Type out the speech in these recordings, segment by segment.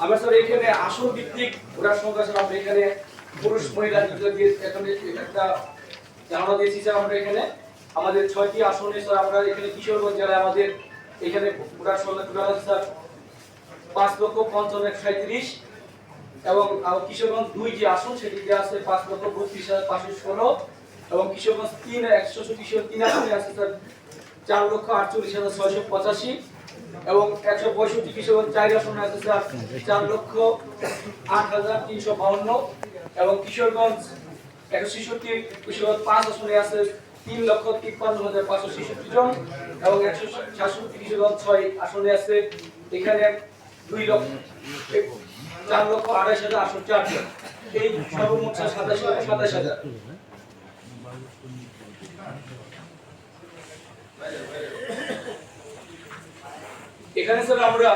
আমরা স্যার এখানে আসন ভিত্তিক ভোটার সংখ্যা স্যার আমরা এখানে পুরুষ মহিলা দিয়ে এখানে একটা জানানো দিয়েছি স্যার। আমরা এখানে আমাদের 6টি আসনে স্যার আমরা এখানে কিশোরগঞ্জ জেলায় আমাদের এখানে ভোটার সংখ্যা টোটাল আছে স্যার 5,55,37 এবং কিশোরগঞ্জ 2 যে আসন সেটিতে আছে 5,32,516 এবং কিশোরগঞ্জ 3 আসনে আছে স্যার 4,48,685 এবং 165 কিশোরগঞ্জ 4 আসনে আছে স্যার 4,08,352 এবং কিশোরগঞ্জ 166 কিশোরগঞ্জ 5 আসনে আছে 3,53,566 জন এবং 167 কিশোরগঞ্জ 6 আসনে আছে এখানে 4,28,804 জন। এই সর্বমোট 27,000। এখানে স্যার আমরা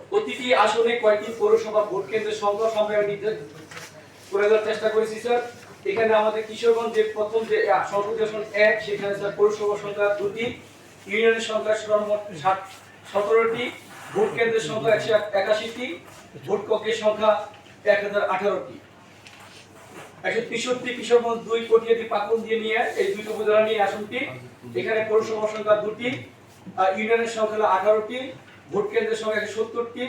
প্রতিটি আসনে কয়েকটি পৌরসভা ভোট কেন্দ্রের সংখ্যা নির্ধারণ করে দেওয়ার চেষ্টা করেছি স্যার। এখানে আমাদের কিশোরগঞ্জে প্রথম যে সংসদীয় আসন 1 সেখানে স্যার পৌরসভা সংখ্যা 2টি, ইউনিয়নের সংখ্যা সর্বমোট 17টি, ভোট কেন্দ্রের সংখ্যা 181টি, ভোট কক্ষের সংখ্যা 1018টি। 163 কিশোরগঞ্জ 2 কটিয়াদি পাকুন দিয়ে নিয়ে এই দুইটি উপজেলা নিয়ে আসনটি। এখানে পৌরসভা সংখ্যা 2টি, ইউনিয়নের সংখ্যা 18টি, ভোট কেন্দ্রের সংখ্যা 170টি,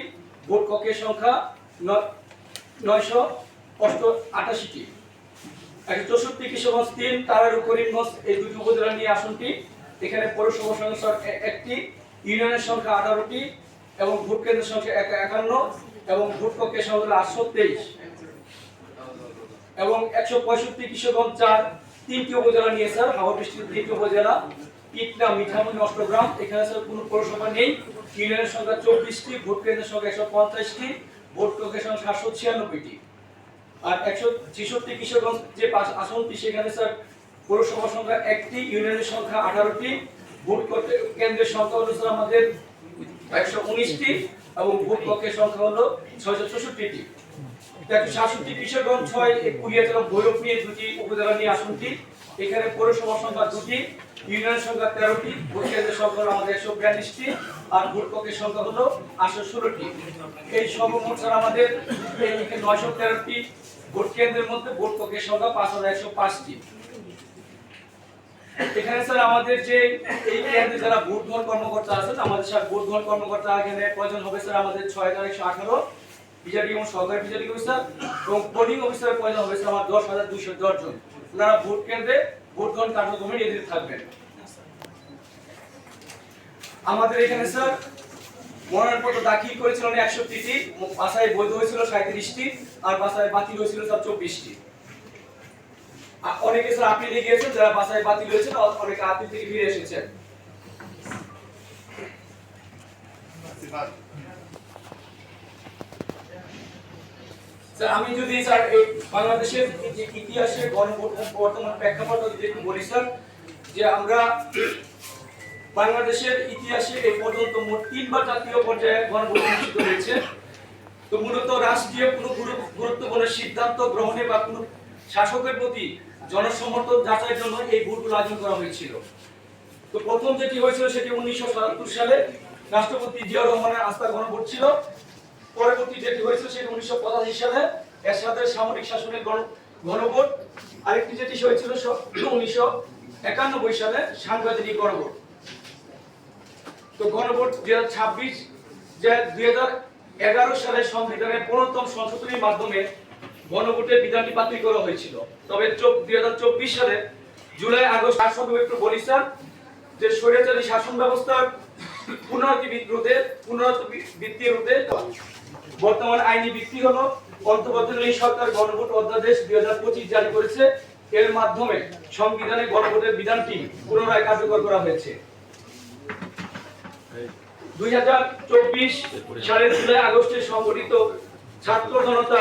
ভোট কক্ষের সংখ্যা 988টি। 164 কিশোরগঞ্জ 3 তারারু করিমগঞ্জ এই দুটি উপজেলা নিয়ে আসনটি। এখানে পৌরসভা সংখ্যা 1টি, ইউনিয়নের সংখ্যা 18টি এবং ভোট কেন্দ্রের সংখ্যা 51 এবং ভোট কক্ষের সংখ্যা 823 এবং 165 কিশোরগঞ্জ 4 তিনটি উপজেলা নিয়ে স্যার হাওড় ডিস্ট্রিক্ট 3টি উপজেলা পিটনা মিঠামণি অষ্টগ্রাম। এখানে স্যার কোনো পৌরসভা নেই, ইউনিয়নের সংখ্যা 24টি, ভোট কেন্দ্রের সংখ্যা 150টি, ভোট কক্ষের সংখ্যা 796টি। আর 166 কিশোরগঞ্জ যে আসনটি সেখানে স্যার পৌরসভা সংখ্যা 1টি, ইউনিয়নের সংখ্যা 18টি, ভোট কেন্দ্রের সংখ্যা হলো স্যার আমাদের 119টি এবং ভোট কক্ষের সংখ্যা হলো 664টি। 167 কিশোরগঞ্জ 6 কুলিয়াচরণ ভৈরব নিয়ে দুটি উপজেলা নিয়ে আসনটি। এখানে পৌরসভা সংখ্যা 2টি, ইউনিয়নের সংখ্যা 13টি, ভোট কেন্দ্রের সংখ্যা হলো আমাদের 142টি আর ভোট কক্ষের সংখ্যা হলো 816টি। এই সর্বমোট স্যার আমাদের এইদিকে 913টি ভোট কেন্দ্রের মধ্যে ভোট কক্ষের সংখ্যা 5,105টি। এখানে স্যার আমাদের যে এই কেন্দ্রে যারা ভোট গ্রহণ কর্মকর্তা আছেন আমাদের স্যার ভোট গ্রহণ কর্মকর্তা এখানে প্রয়োজন হবে স্যার আমাদের 6,118 বিজারি এবং সহকারী বিজারি অফিসার এবং পোলিং অফিসারের প্রয়োজন হবে স্যার আমার 10,210 জন। ওনারা ভোট কেন্দ্রে ভোট গ্রহণ কার্যক্রমে নিয়োজিত থাকবেন। আমাদের এখানে স্যার মনোনয়নপত্র দাখিল করেছিলেন 61টি, বাছাই বৈধ হয়েছিল 37টি আর বাছাই বাতিল হয়েছিল স্যার 24টি। অনেকে স্যার আপিলে গিয়েছেন, যারা বাছাই বাতিল হয়েছে অনেকে আপিল থেকে ফিরে এসেছেন। স্যার আমি যদি স্যার এই বাংলাদেশের ইতিহাসে বর্তমান প্রেক্ষাপট যদি একটু বলি স্যার, যে আমরা বাংলাদেশের ইতিহাসে এই পর্যন্ত মোট 3বার জাতীয় পর্যায়ে গণভোট অনুষ্ঠিত হয়েছে। তো মূলত রাষ্ট্রীয় কোনো গুরুত্বপূর্ণ সিদ্ধান্ত গ্রহণে বা কোনো শাসকের প্রতি জনসমর্থন যাচাইয়ের জন্য এই ভোটগুলো আয়োজন করা হয়েছিল। তো প্রথম যেটি হয়েছিল সেটি 1977 সালে রাষ্ট্রপতি জিয়াউর রহমানের আস্থার গণভোট ছিল। পরবর্তী যেটি হয়েছিল সেটি 1985 সালে এরশাদের সামরিক শাসনের গণভোট। আরেকটি যেটি হয়েছিল 1991 সালে সাংবিধানিক গণভোট। তো গণভোট 2026 যে 2011 সালে সংবিধানের 15তম সংশোধনীর মাধ্যমে গণভোটের বিধানটি বাতিল করা হয়েছিল। তবে 2024 সালে জুলাই আগস্ট আসলে একটু বলি স্যার, যে স্বৈরাচারী শাসন ব্যবস্থার পুনরাবৃত্তি রোধে বর্তমান আইনি ভিত্তি হলো অন্তর্বর্তীকালীন সরকার গণভোট অধ্যাদেশ 2025 জারি করেছে। এর মাধ্যমে সংবিধানে গণভোটের বিধানটি পুনরায় কার্যকর করা হয়েছে। 2024 সালের জুলাই আগস্টে সংগঠিত ছাত্র জনতা